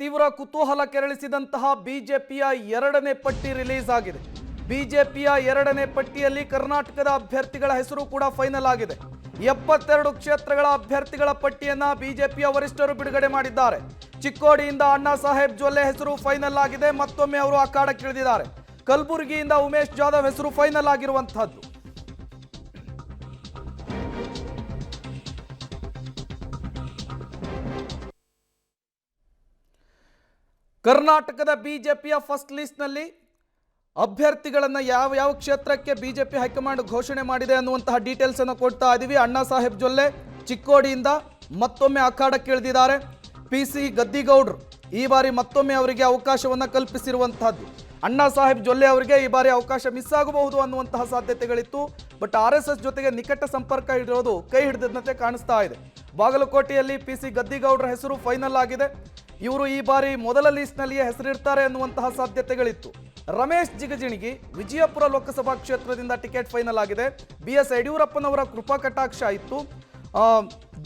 ತೀವ್ರ ಕುತೂಹಲ ಕೆರಳಿಸಿದಂತಹ ಬಿಜೆಪಿಯ ಎರಡನೇ ಪಟ್ಟಿ ರಿಲೀಸ್ ಆಗಿದೆ. ಬಿಜೆಪಿಯ ಎರಡನೇ ಪಟ್ಟಿಯಲ್ಲಿ ಕರ್ನಾಟಕದ ಅಭ್ಯರ್ಥಿಗಳ ಹೆಸರು ಕೂಡ ಫೈನಲ್ ಆಗಿದೆ. 72 ಕ್ಷೇತ್ರಗಳ ಅಭ್ಯರ್ಥಿಗಳ ಪಟ್ಟಿಯನ್ನ ಬಿಜೆಪಿಯ ವರಿಷ್ಠರು ಬಿಡುಗಡೆ ಮಾಡಿದ್ದಾರೆ. ಚಿಕ್ಕೋಡಿಯಿಂದ ಅಣ್ಣಾ ಸಾಹೇಬ್ ಜೊಲ್ಲೆ ಹೆಸರು ಫೈನಲ್ ಆಗಿದೆ, ಮತ್ತೊಮ್ಮೆ ಅವರು ಅಖಾಡಕ್ಕಿಳಿದಿದ್ದಾರೆ. ಕಲಬುರಗಿಯಿಂದ ಉಮೇಶ್ ಜಾಧವ್ ಹೆಸರು ಫೈನಲ್ ಆಗಿರುವಂತಹದ್ದು. ಕರ್ನಾಟಕದ ಬಿಜೆಪಿಯ ಫಸ್ಟ್ ಲಿಸ್ಟ್ ನಲ್ಲಿ ಅಭ್ಯರ್ಥಿಗಳನ್ನ ಯಾವ ಕ್ಷೇತ್ರಕ್ಕೆ ಬಿಜೆಪಿ ಹೈಕಮಾಂಡ್ ಘೋಷಣೆ ಮಾಡಿದೆ ಅನ್ನುವಂತಹ ಡೀಟೇಲ್ಸ್ ಅನ್ನು ಕೊಡ್ತಾ ಇದ್ದೀವಿ. ಅಣ್ಣಾ ಸಾಹೇಬ್ ಜೊಲ್ಲೆ ಚಿಕ್ಕೋಡಿಯಿಂದ ಮತ್ತೊಮ್ಮೆ ಅಖಾಡಕ್ಕೆ ಇಳಿದಿದ್ದಾರೆ. ಪಿಸಿ ಗದ್ದಿಗೌಡ್ರು ಈ ಬಾರಿ ಮತ್ತೊಮ್ಮೆ ಅವರಿಗೆ ಅವಕಾಶವನ್ನ ಕಲ್ಪಿಸಿರುವಂತಹದ್ದು. ಅಣ್ಣಾ ಸಾಹೇಬ್ ಜೊಲ್ಲೆ ಅವರಿಗೆ ಈ ಬಾರಿ ಅವಕಾಶ ಮಿಸ್ ಆಗಬಹುದು ಅನ್ನುವಂತಹ ಸಾಧ್ಯತೆಗಳಿತ್ತು. ಬಟ್ RSS ಜೊತೆಗೆ ನಿಕಟ ಸಂಪರ್ಕ ಇರೋದು ಕೈ ಹಿಡಿದಂತೆ ಕಾಣಿಸ್ತಾ ಇದೆ. ಬಾಗಲಕೋಟೆಯಲ್ಲಿ ಪಿಸಿ ಗದ್ದಿಗೌಡ್ರ ಹೆಸರು ಫೈನಲ್ ಆಗಿದೆ. ಇವರು ಈ ಬಾರಿ ಮೊದಲ ಲಿಸ್ಟ್ನಲ್ಲಿಯೇ ಹೆಸರಿರ್ತಾರೆ ಅನ್ನುವಂತಹ ಸಾಧ್ಯತೆಗಳಿತ್ತು. ರಮೇಶ್ ಜಿಗಜಿಣಗಿ ವಿಜಯಪುರ ಲೋಕಸಭಾ ಕ್ಷೇತ್ರದಿಂದ ಟಿಕೆಟ್ ಫೈನಲ್ ಆಗಿದೆ. BS ಯಡಿಯೂರಪ್ಪನವರ ಕೃಪಾ ಕಟಾಕ್ಷ ಇತ್ತು.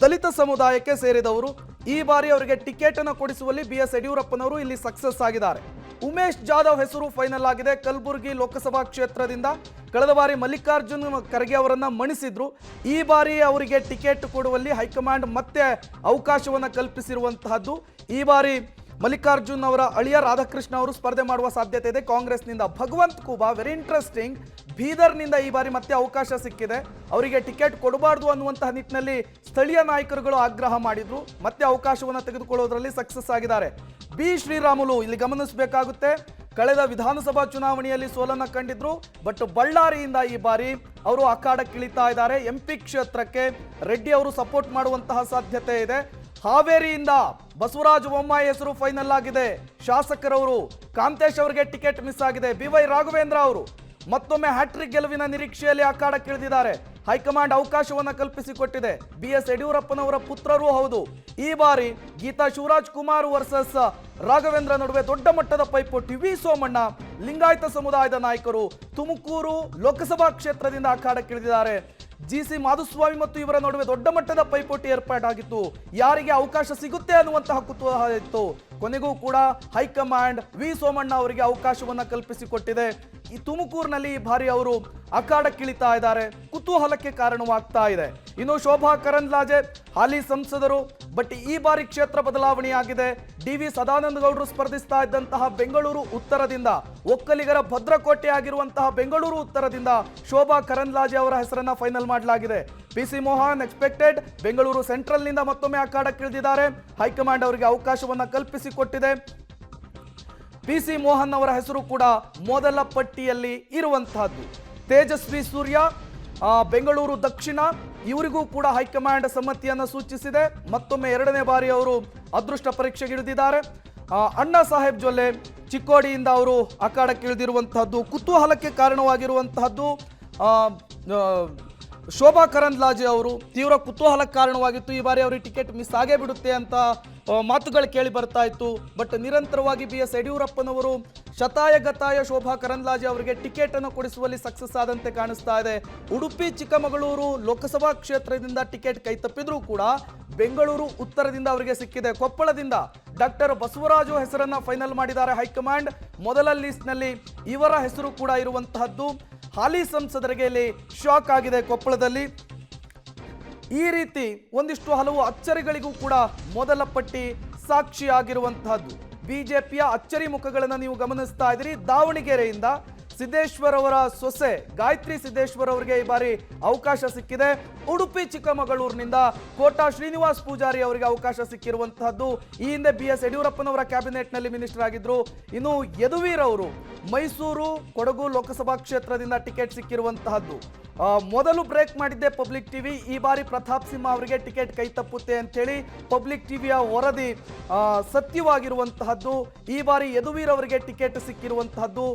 ದಲಿತ ಸಮುದಾಯಕ್ಕೆ ಸೇರಿದವರು. ಈ ಬಾರಿ ಅವರಿಗೆ ಟಿಕೆಟ್ ಅನ್ನು ಕೊಡಿಸುವಲ್ಲಿ BS ಯಡಿಯೂರಪ್ಪನವರು ಇಲ್ಲಿ ಸಕ್ಸಸ್ ಆಗಿದ್ದಾರೆ. ಉಮೇಶ್ ಜಾಧವ್ ಹೆಸರು ಫೈನಲ್ ಆಗಿದೆ. ಕಲಬುರಗಿ ಲೋಕಸಭಾ ಕ್ಷೇತ್ರದಿಂದ ಕಳೆದ ಬಾರಿ ಮಲ್ಲಿಕಾರ್ಜುನ್ ಖರ್ಗೆ ಅವರನ್ನ ಮಣಿಸಿದ್ರು. ಈ ಬಾರಿ ಅವರಿಗೆ ಟಿಕೆಟ್ ಕೊಡುವಲ್ಲಿ ಹೈಕಮಾಂಡ್ ಮತ್ತೆ ಅವಕಾಶವನ್ನು ಕಲ್ಪಿಸಿರುವಂತಹದ್ದು. ಈ ಬಾರಿ ಮಲ್ಲಿಕಾರ್ಜುನ್ ಅವರ ಅಳಿಯ ರಾಧಾಕೃಷ್ಣ ಅವರು ಸ್ಪರ್ಧೆ ಮಾಡುವ ಸಾಧ್ಯತೆ ಇದೆ ಕಾಂಗ್ರೆಸ್ನಿಂದ. ಭಗವಂತ್ ಖೂಬಾ ವೆರಿ ಇಂಟ್ರೆಸ್ಟಿಂಗ್, ಬೀದರ್ನಿಂದ ಈ ಬಾರಿ ಮತ್ತೆ ಅವಕಾಶ ಸಿಕ್ಕಿದೆ. ಅವರಿಗೆ ಟಿಕೆಟ್ ಕೊಡಬಾರ್ದು ಅನ್ನುವಂತಹ ನಿಟ್ಟಿನಲ್ಲಿ ಸ್ಥಳೀಯ ನಾಯಕರುಗಳು ಆಗ್ರಹ ಮಾಡಿದ್ರು. ಮತ್ತೆ ಅವಕಾಶವನ್ನು ತೆಗೆದುಕೊಳ್ಳೋದ್ರಲ್ಲಿ ಸಕ್ಸಸ್ ಆಗಿದ್ದಾರೆ. ಬಿ ಶ್ರೀರಾಮುಲು ಇಲ್ಲಿ ಗಮನಿಸಬೇಕಾಗುತ್ತೆ. ಕಳೆದ ವಿಧಾನಸಭಾ ಚುನಾವಣೆಯಲ್ಲಿ ಸೋಲನ್ನ ಕಂಡಿದ್ರು. ಬಟ್ ಬಳ್ಳಾರಿಯಿಂದ ಈ ಬಾರಿ ಅವರು ಅಖಾಡಕ್ಕಿಳಿತಾ ಇದ್ದಾರೆ. MP ಕ್ಷೇತ್ರಕ್ಕೆ ರೆಡ್ಡಿ ಅವರು ಸಪೋರ್ಟ್ ಮಾಡುವಂತಹ ಸಾಧ್ಯತೆ ಇದೆ. ಹಾವೇರಿಯಿಂದ ಬಸವರಾಜ ಬೊಮ್ಮಾಯಿ ಹೆಸರು ಫೈನಲ್ ಆಗಿದೆ. ಶಾಸಕರವರು ಕಾಂತೇಶ್ ಅವರಿಗೆ ಟಿಕೆಟ್ ಮಿಸ್ ಆಗಿದೆ. BY ರಾಘವೇಂದ್ರ ಅವರು ಮತ್ತೊಮ್ಮೆ ಹ್ಯಾಟ್ರಿಕ್ ಗೆಲುವಿನ ನಿರೀಕ್ಷೆಯಲ್ಲಿ ಅಖಾಡಕ್ಕಿಳಿದಿದ್ದಾರೆ. ಹೈಕಮಾಂಡ್ ಅವಕಾಶವನ್ನು ಕಲ್ಪಿಸಿಕೊಟ್ಟಿದೆ. BS ಯಡಿಯೂರಪ್ಪನವರ ಪುತ್ರರೂ ಹೌದು. ಈ ಬಾರಿ ಗೀತಾ ಶಿವರಾಜ್ ಕುಮಾರ್ ವರ್ಸಸ್ ರಾಘವೇಂದ್ರ ನಡುವೆ ದೊಡ್ಡ ಮಟ್ಟದ ಪೈಪೋಟಿ. ವಿ ಸೋಮಣ್ಣ ಲಿಂಗಾಯತ ಸಮುದಾಯದ ನಾಯಕರು ತುಮಕೂರು ಲೋಕಸಭಾ ಕ್ಷೇತ್ರದಿಂದ ಅಖಾಡಕ್ಕಿಳಿದಿದ್ದಾರೆ. GC ಮಾಧುಸ್ವಾಮಿ ಮತ್ತು ಇವರ ನಡುವೆ ದೊಡ್ಡ ಮಟ್ಟದ ಪೈಪೋಟಿ ಏರ್ಪಾಟಾಗಿತ್ತು. ಯಾರಿಗೆ ಅವಕಾಶ ಸಿಗುತ್ತೆ ಅನ್ನುವಂತಹ ಕುತೂಹಲ ಇತ್ತು. ಕೊನೆಗೂ ಕೂಡ ಹೈಕಮಾಂಡ್ ವಿ ಸೋಮಣ್ಣ ಅವರಿಗೆ ಅವಕಾಶವನ್ನ ಕಲ್ಪಿಸಿಕೊಟ್ಟಿದೆ. ಈ ತುಮಕೂರಿನಲ್ಲಿ ಈ ಬಾರಿ ಅವರು ಅಖಾಡಕ್ಕಿಳಿತಾ ಇದ್ದಾರೆ. ಕುತೂಹಲಕ್ಕೆ ಕಾರಣವಾಗ್ತಾ ಇದೆ. ಇನ್ನು ಶೋಭಾ ಕರಂದ್ಲಾಜೆ ಹಾಲಿ ಸಂಸದರು. ಬಟ್ ಈ ಬಾರಿ ಕ್ಷೇತ್ರ ಬದಲಾವಣೆಯಾಗಿದೆ. DV ಸದಾನಂದ ಗೌಡರು ಸ್ಪರ್ಧಿಸ್ತಾ ಇದ್ದಂತಹ ಬೆಂಗಳೂರು ಉತ್ತರದಿಂದ, ಒಕ್ಕಲಿಗರ ಭದ್ರಕೋಟೆ ಆಗಿರುವಂತಹ ಬೆಂಗಳೂರು ಉತ್ತರದಿಂದ ಶೋಭಾ ಕರಂದ್ಲಾಜೆ ಅವರ ಹೆಸರನ್ನ ಫೈನಲ್ ಮಾಡಲಾಗಿದೆ. PC ಮೋಹನ್ ಎಕ್ಸ್ಪೆಕ್ಟೆಡ್ ಬೆಂಗಳೂರು ಸೆಂಟ್ರಲ್ನಿಂದ ಮತ್ತೊಮ್ಮೆ ಅಖಾಡಕ್ಕಿಳಿದಿದ್ದಾರೆ. ಹೈಕಮಾಂಡ್ ಅವರಿಗೆ ಅವಕಾಶವನ್ನ ಕಲ್ಪಿಸಿಕೊಟ್ಟಿದೆ. PC ಮೋಹನ್ ಅವರ ಹೆಸರು ಕೂಡ ಮೊದಲ ಪಟ್ಟಿಯಲ್ಲಿ ಇರುವಂತಹದ್ದು. ತೇಜಸ್ವಿ ಸೂರ್ಯ ಬೆಂಗಳೂರು ದಕ್ಷಿಣ, ಇವರಿಗೂ ಕೂಡ ಹೈಕಮಾಂಡ್ ಸಮ್ಮತಿಯನ್ನು ಸೂಚಿಸಿದೆ. ಮತ್ತೊಮ್ಮೆ ಎರಡನೇ ಬಾರಿ ಅವರು ಅದೃಷ್ಟ ಪರೀಕ್ಷೆಗಿಳಿದಿದ್ದಾರೆ. ಅಣ್ಣಾ ಸಾಹೇಬ್ ಜೊಲ್ಲೆ ಚಿಕ್ಕೋಡಿಯಿಂದ ಅವರು ಅಖಾಡಕ್ಕಿಳಿದಿರುವಂತಹದ್ದು. ಕುತೂಹಲಕ್ಕೆ ಕಾರಣವಾಗಿರುವಂತಹದ್ದು ಶೋಭಾ ಕರಂದ್ಲಾಜೆ ಅವರು ತೀವ್ರ ಕುತೂಹಲಕ್ಕೆ ಕಾರಣವಾಗಿತ್ತು. ಈ ಬಾರಿ ಅವರಿಗೆ ಟಿಕೆಟ್ ಮಿಸ್ ಆಗೇ ಬಿಡುತ್ತೆ ಅಂತ ಮಾತುಗಳು ಕೇಳಿ ಬರ್ತಾ ಇತ್ತು. ಬಟ್ ನಿರಂತರವಾಗಿ BS ಯಡಿಯೂರಪ್ಪನವರು ಶತಾಯಗತಾಯ ಶೋಭಾ ಕರಂದ್ಲಾಜೆ ಅವರಿಗೆ ಟಿಕೆಟ್ ಅನ್ನು ಕೊಡಿಸುವಲ್ಲಿ ಸಕ್ಸಸ್ ಆದಂತೆ ಕಾಣಿಸ್ತಾ ಇದೆ. ಉಡುಪಿ ಚಿಕ್ಕಮಗಳೂರು ಲೋಕಸಭಾ ಕ್ಷೇತ್ರದಿಂದ ಟಿಕೆಟ್ ಕೈ ತಪ್ಪಿದ್ರೂ ಕೂಡ ಬೆಂಗಳೂರು ಉತ್ತರದಿಂದ ಅವರಿಗೆ ಸಿಕ್ಕಿದೆ. ಕೊಪ್ಪಳದಿಂದ ಡಾಕ್ಟರ್ ಬಸವರಾಜು ಹೆಸರನ್ನ ಫೈನಲ್ ಮಾಡಿದ್ದಾರೆ ಹೈಕಮಾಂಡ್. ಮೊದಲ ಲಿಸ್ಟ್ನಲ್ಲಿ ಇವರ ಹೆಸರು ಕೂಡ ಇರುವಂತಹದ್ದು. ಹಾಲಿ ಸಂಸದರಿಗೆ ಇಲ್ಲಿ ಶಾಕ್ ಆಗಿದೆ ಕೊಪ್ಪಳದಲ್ಲಿ. ಈ ರೀತಿ ಒಂದಿಷ್ಟು ಹಲವು ಅಚ್ಚರಿಗಳಿಗೂ ಕೂಡ ಮೊದಲ ಪಟ್ಟಿ ಸಾಕ್ಷಿಯಾಗಿರುವಂತಹದ್ದು. ಬಿಜೆಪಿಯ ಅಚ್ಚರಿ ಮುಖಗಳನ್ನು ನೀವು ಗಮನಿಸ್ತಾ ಇದ್ದೀರಿ. ದಾವಣಗೆರೆಯಿಂದ ಸಿದ್ದೇಶ್ವರ್ ಅವರ ಸೊಸೆ ಗಾಯತ್ರಿ ಸಿದ್ದೇಶ್ವರ್ ಅವರಿಗೆ ಈ ಬಾರಿ ಅವಕಾಶ ಸಿಕ್ಕಿದೆ. ಉಡುಪಿ ಚಿಕ್ಕಮಗಳೂರಿನಿಂದ ಕೋಟಾ ಶ್ರೀನಿವಾಸ್ ಪೂಜಾರಿ ಅವರಿಗೆ ಅವಕಾಶ ಸಿಕ್ಕಿರುವಂತಹದ್ದು. ಈ ಹಿಂದೆ BS ಯಡಿಯೂರಪ್ಪನವರ ಕ್ಯಾಬಿನೆಟ್ನಲ್ಲಿ ಮಿನಿಸ್ಟರ್ ಆಗಿದ್ರು. ಇನ್ನು ಯದುವೀರ್ ಅವರು ಮೈಸೂರು ಕೊಡಗು ಲೋಕಸಭಾ ಕ್ಷೇತ್ರದಿಂದ ಟಿಕೆಟ್ ಸಿಕ್ಕಿರುವಂತಹದ್ದು. ಮೊದಲು ಬ್ರೇಕ್ ಮಾಡಿದ್ದೆ ಪಬ್ಲಿಕ್ ಟಿವಿ. ಈ ಬಾರಿ ಪ್ರತಾಪ್ ಸಿಂಹ ಅವರಿಗೆ ಟಿಕೆಟ್ ಕೈ ತಪ್ಪುತ್ತೆ ಅಂತೇಳಿ ಪಬ್ಲಿಕ್ ಟಿವಿಯ ವರದಿ ಸತ್ಯವಾಗಿರುವಂತಹದ್ದು. ಈ ಬಾರಿ ಯದುವೀರ್ ಅವರಿಗೆ ಟಿಕೆಟ್ ಸಿಕ್ಕಿರುವಂತಹದ್ದು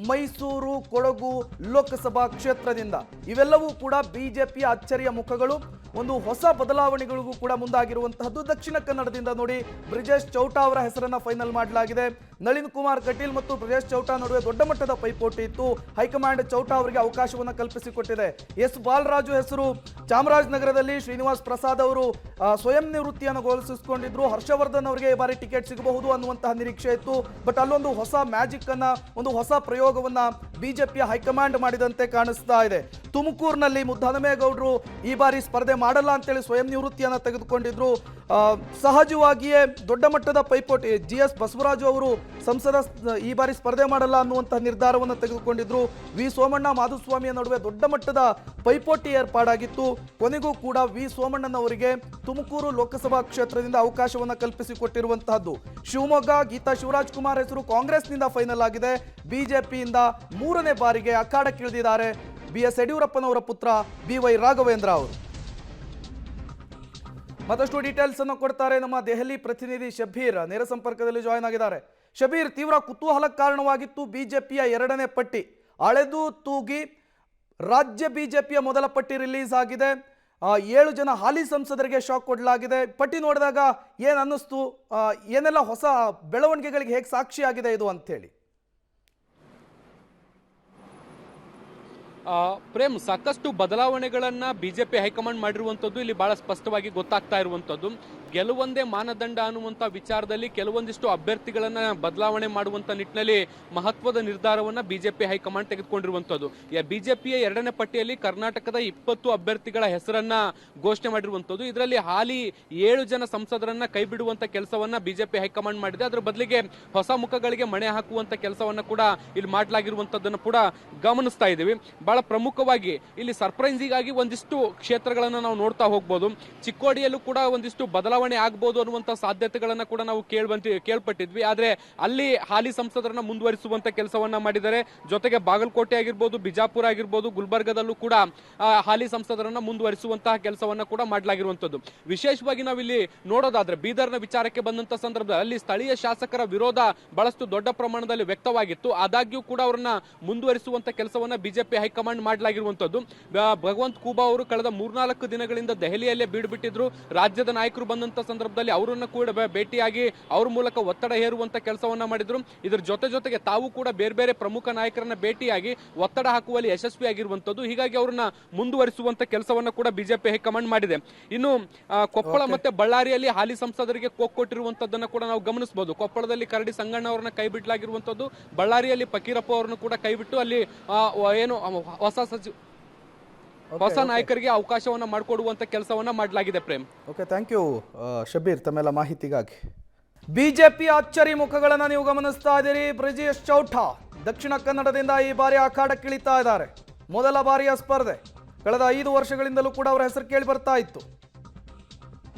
ಮೈಸೂರು ಕೊಡಗು ಲೋಕಸಭಾ ಕ್ಷೇತ್ರದಿಂದ. ಇವೆಲ್ಲವೂ ಕೂಡ ಬಿಜೆಪಿಯ ಅಚ್ಚರಿಯ ಮುಖಗಳು. ಒಂದು ಹೊಸ ಬದಲಾವಣೆಗಳಿಗೂ ಕೂಡ ಮುಂದಾಗಿರುವಂತಹದ್ದು. ದಕ್ಷಿಣ ಕನ್ನಡದಿಂದ ನೋಡಿ ಬ್ರಿಜೇಶ್ ಚೌಟಾ ಅವರ ಹೆಸರನ್ನ ಫೈನಲ್ ಮಾಡಲಾಗಿದೆ. ನಳಿನ್ ಕುಮಾರ್ ಕಟೀಲ್ ಮತ್ತು ಬ್ರಿಜೇಶ್ ಚೌಟಾ ನಡುವೆ ದೊಡ್ಡ ಮಟ್ಟದ ಪೈಪೋಟಿ ಇತ್ತು. ಹೈಕಮಾಂಡ್ ಚೌಟಾ ಅವರಿಗೆ ಅವಕಾಶವನ್ನು ಕಲ್ಪಿಸಿಕೊಟ್ಟಿದೆ. ಎಸ್ ಬಾಲರಾಜು ಹೆಸರು ಚಾಮರಾಜನಗರದಲ್ಲಿ ಶ್ರೀನಿವಾಸ್ ಪ್ರಸಾದ್ ಅವರು ಸ್ವಯಂ ನಿವೃತ್ತಿಯನ್ನು ಘೋಷಿಸಿಕೊಂಡಿದ್ರು. ಹರ್ಷವರ್ಧನ್ ಅವರಿಗೆ ಈ ಬಾರಿ ಟಿಕೆಟ್ ಸಿಗಬಹುದು ಅನ್ನುವಂತಹ ನಿರೀಕ್ಷೆ ಇತ್ತು. ಬಟ್ ಅಲ್ಲೊಂದು ಹೊಸ ಮ್ಯಾಜಿಕ್ ಅನ್ನ, ಒಂದು ಹೊಸ ಪ್ರಯೋಗವನ್ನ ಬಿಜೆಪಿಯ ಹೈಕಮಾಂಡ್ ಮಾಡಿದಂತೆ ಕಾಣಿಸ್ತಾ ಇದೆ. ತುಮಕೂರಿನಲ್ಲಿ ಮುದ್ದಹನುಮೇಗೌಡರು ಈ ಬಾರಿ ಸ್ಪರ್ಧೆ ಮಾಡಲ್ಲ ಅಂತೇಳಿ ಸ್ವಯಂ ನಿವೃತ್ತಿಯನ್ನು ತೆಗೆದುಕೊಂಡಿದ್ರು. ಸಹಜವಾಗಿಯೇ ದೊಡ್ಡ ಮಟ್ಟದ ಪೈಪೋಟಿ, GS ಬಸವರಾಜು ಅವರು ಸಂಸದ ಈ ಬಾರಿ ಸ್ಪರ್ಧೆ ಮಾಡಲ್ಲ ಅನ್ನುವಂತಹ ನಿರ್ಧಾರವನ್ನು ತೆಗೆದುಕೊಂಡಿದ್ರು. ವಿ ಸೋಮಣ್ಣ ಮಾಧುಸ್ವಾಮಿಯ ನಡುವೆ ದೊಡ್ಡ ಮಟ್ಟದ ಪೈಪೋಟಿ ಏರ್ಪಾಡಾಗಿತ್ತು. ಕೊನೆಗೂ ಕೂಡ ವಿ ಸೋಮಣ್ಣನವರಿಗೆ ತುಮಕೂರು ಲೋಕಸಭಾ ಕ್ಷೇತ್ರದಿಂದ ಅವಕಾಶವನ್ನು ಕಲ್ಪಿಸಿಕೊಟ್ಟಿರುವಂತಹದ್ದು. ಶಿವಮೊಗ್ಗ ಗೀತಾ ಶಿವರಾಜ್ ಕುಮಾರ್ ಹೆಸರು ಕಾಂಗ್ರೆಸ್ನಿಂದ ಫೈನಲ್ ಆಗಿದೆ. ಬಿಜೆಪಿಯಿಂದ 3ನೇ ಬಾರಿಗೆ ಅಖಾಡಕ್ಕಿಳಿದಿದ್ದಾರೆ BS ಯಡಿಯೂರಪ್ಪನವರ ಪುತ್ರ BY ರಾಘವೇಂದ್ರ ಅವರು. ಮತ್ತಷ್ಟು ಡೀಟೇಲ್ಸ್ ಅನ್ನು ಕೊಡ್ತಾರೆ ನಮ್ಮ ದೆಹಲಿ ಪ್ರತಿನಿಧಿ ಶಬೀರ್, ನೇರ ಸಂಪರ್ಕದಲ್ಲಿ ಜಾಯ್ನ್ ಆಗಿದ್ದಾರೆ. ಶಬೀರ್, ತೀವ್ರ ಕುತೂಹಲಕ್ಕೆ ಕಾರಣವಾಗಿತ್ತು ಬಿಜೆಪಿಯ 2ನೇ ಪಟ್ಟಿ. ಅಳೆದು ತೂಗಿ ರಾಜ್ಯ ಬಿಜೆಪಿಯ ಮೊದಲ ಪಟ್ಟಿ ರಿಲೀಸ್ ಆಗಿದೆ. 7 ಜನ ಹಾಲಿ ಸಂಸದರಿಗೆ ಶಾಕ್ ಕೊಡಲಾಗಿದೆ. ಪಟ್ಟಿ ನೋಡಿದಾಗ ಏನು ಅನ್ನಿಸ್ತು, ಏನೆಲ್ಲ ಹೊಸ ಬೆಳವಣಿಗೆಗಳಿಗೆ ಹೇಗೆ ಸಾಕ್ಷಿಯಾಗಿದೆ ಇದು ಅಂತೇಳಿ? ಪ್ರೇಮ್, ಸಾಕಷ್ಟು ಬದಲಾವಣೆಗಳನ್ನ ಬಿಜೆಪಿ ಹೈಕಮಾಂಡ್ ಮಾಡಿರುವಂಥದ್ದು ಇಲ್ಲಿ ಬಹಳ ಸ್ಪಷ್ಟವಾಗಿ ಗೊತ್ತಾಗ್ತಾ ಇರುವಂಥದ್ದು. ಗೆಲುವೊಂದೇ ಮಾನದಂಡ ಅನ್ನುವಂಥ ವಿಚಾರದಲ್ಲಿ ಕೆಲವೊಂದಿಷ್ಟು ಅಭ್ಯರ್ಥಿಗಳನ್ನ ಬದಲಾವಣೆ ಮಾಡುವಂತ ನಿಟ್ಟಿನಲ್ಲಿ ಮಹತ್ವದ ನಿರ್ಧಾರವನ್ನ ಬಿಜೆಪಿ ಹೈಕಮಾಂಡ್ ತೆಗೆದುಕೊಂಡಿರುವಂಥದ್ದು. ಬಿಜೆಪಿಯ 2ನೇ ಪಟ್ಟಿಯಲ್ಲಿ ಕರ್ನಾಟಕದ 20 ಅಭ್ಯರ್ಥಿಗಳ ಹೆಸರನ್ನ ಘೋಷಣೆ ಮಾಡಿರುವಂಥದ್ದು. ಇದರಲ್ಲಿ ಹಾಲಿ 7 ಜನ ಸಂಸದರನ್ನ ಕೈ ಬಿಡುವಂತ ಕೆಲಸವನ್ನ ಬಿಜೆಪಿ ಹೈಕಮಾಂಡ್ ಮಾಡಿದೆ. ಅದರ ಬದಲಿಗೆ ಹೊಸ ಮುಖಗಳಿಗೆ ಮಣೆ ಹಾಕುವಂತ ಕೆಲಸವನ್ನ ಕೂಡ ಇಲ್ಲಿ ಮಾಡಲಾಗಿರುವಂತದ್ದನ್ನು ಕೂಡ ಗಮನಿಸ್ತಾ ಇದ್ದೀವಿ. ಬಹಳ ಪ್ರಮುಖವಾಗಿ ಇಲ್ಲಿ ಸರ್ಪ್ರೈಸಿಂಗ್ ಆಗಿ ಒಂದಿಷ್ಟು ಕ್ಷೇತ್ರಗಳನ್ನ ನಾವು ನೋಡ್ತಾ ಹೋಗ್ಬೋದು. ಚಿಕ್ಕೋಡಿಯಲ್ಲೂ ಕೂಡ ಒಂದಿಷ್ಟು ಬದಲಾವಣೆ ಆಗ್ಬೋದು ಅನ್ನುವಂತ ಸಾಧ್ಯತೆಗಳನ್ನ ಕೂಡ ನಾವು ಕೇಳ್ಪಟ್ಟಿದ್ವಿ. ಆದ್ರೆ ಅಲ್ಲಿ ಹಾಲಿ ಸಂಸದರನ್ನ ಮುಂದುವರಿಸುವಂತ ಕೆಲಸವನ್ನ ಮಾಡಿದ್ದಾರೆ. ಜೊತೆಗೆ ಬಾಗಲಕೋಟೆ ಆಗಿರ್ಬೋದು, ಬಿಜಾಪುರ ಆಗಿರ್ಬೋದು, ಗುಲ್ಬರ್ಗದಲ್ಲೂ ಕೂಡ ಹಾಲಿ ಸಂಸದರನ್ನ ಮುಂದುವರಿಸುವಂತಹ ಕೆಲಸವನ್ನ ಕೂಡ ಮಾಡಲಾಗಿರುವಂತದ್ದು. ವಿಶೇಷವಾಗಿ ನಾವಿಲ್ಲಿ ನೋಡೋದಾದ್ರೆ ಬೀದರ್ನ ವಿಚಾರಕ್ಕೆ ಬಂದಂತ ಸಂದರ್ಭದಲ್ಲಿ ಅಲ್ಲಿ ಸ್ಥಳೀಯ ಶಾಸಕರ ವಿರೋಧ ಬಹಳಷ್ಟು ದೊಡ್ಡ ಪ್ರಮಾಣದಲ್ಲಿ ವ್ಯಕ್ತವಾಗಿತ್ತು. ಆದಾಗ್ಯೂ ಕೂಡ ಅವರನ್ನ ಮುಂದುವರಿಸುವಂತ ಕೆಲಸವನ್ನ ಬಿಜೆಪಿ ಹೈಕಮಾಂಡ್ ಮಾಡಲಾಗಿರುವಂತದ್ದು. ಭಗವಂತ ಖೂಬಾ ಅವರು ಕಳೆದ 3-4 ದಿನಗಳಿಂದ ದೆಹಲಿಯಲ್ಲೇ ಬೀಡುಬಿಟ್ಟಿದ್ರು. ರಾಜ್ಯದ ನಾಯಕರು ಬಂದಂತ ಸಂದರ್ಭದಲ್ಲಿ ಅವರನ್ನ ಕೂಡ ಭೇಟಿಯಾಗಿ ಅವ್ರ ಮೂಲಕ ಒತ್ತಡ ಹೇರುವಂತ ಕೆಲಸವನ್ನ ಮಾಡಿದ್ರು. ಇದರ ಜೊತೆಗೆ ತಾವು ಕೂಡ ಬೇರೆ ಬೇರೆ ಪ್ರಮುಖ ನಾಯಕರನ್ನ ಭೇಟಿಯಾಗಿ ಒತ್ತಡ ಹಾಕುವಲ್ಲಿ ಯಶಸ್ವಿಯಾಗಿರುವಂತದ್ದು. ಹೀಗಾಗಿ ಅವರನ್ನ ಮುಂದುವರಿಸುವಂತ ಕೆಲಸವನ್ನ ಕೂಡ ಬಿಜೆಪಿ ಹೈಕಮಾಂಡ್ ಮಾಡಿದೆ. ಇನ್ನು ಕೊಪ್ಪಳ ಮತ್ತೆ ಬಳ್ಳಾರಿಯಲ್ಲಿ ಹಾಲಿ ಸಂಸದರಿಗೆ ಕೊಟ್ಟಿರುವಂತದ್ದನ್ನ ಕೂಡ ನಾವು ಗಮನಿಸಬಹುದು. ಕೊಪ್ಪಳದಲ್ಲಿ ಕರಡಿ ಸಂಗಣ್ಣ ಅವರನ್ನ ಕೈ ಬಿಡಲಾಗಿರುವಂತದ್ದು, ಬಳ್ಳಾರಿಯಲ್ಲಿ ಫಕೀರಪ್ಪ ಅವರನ್ನು ಕೂಡ ಕೈಬಿಟ್ಟು ಅಲ್ಲಿ ಏನು ಹೊಸ ನಾಯಕರಿಗೆ ಅವಕಾಶವನ್ನ ಮಾಡಿಕೊಡುವಂತ ಕೆಲಸವನ್ನ ಮಾಡಲಾಗಿದೆ. Prem, okay, thank you Shabbir ತಮ್ಮೆಲ್ಲ ಮಾಹಿತಿಗಾಗಿ. ಬಿಜೆಪಿ ಅಚ್ಚರಿ ಮುಖಗಳನ್ನ ನೀವು ಗಮನಿಸ್ತಾ ಇದ್ದೀರಿ. ಬ್ರಿಜೇಶ್ ಚೌಠಾ ದಕ್ಷಿಣ ಕನ್ನಡದಿಂದ ಈ ಬಾರಿ ಅಖಾಡಕ್ಕಿಳಿತಾ ಇದ್ದಾರೆ. ಮೊದಲ ಬಾರಿಯ ಸ್ಪರ್ಧೆ. ಕಳೆದ 5 ವರ್ಷಗಳಿಂದಲೂ ಕೂಡ ಅವರ ಹೆಸರು ಕೇಳಿ ಬರ್ತಾ ಇತ್ತು.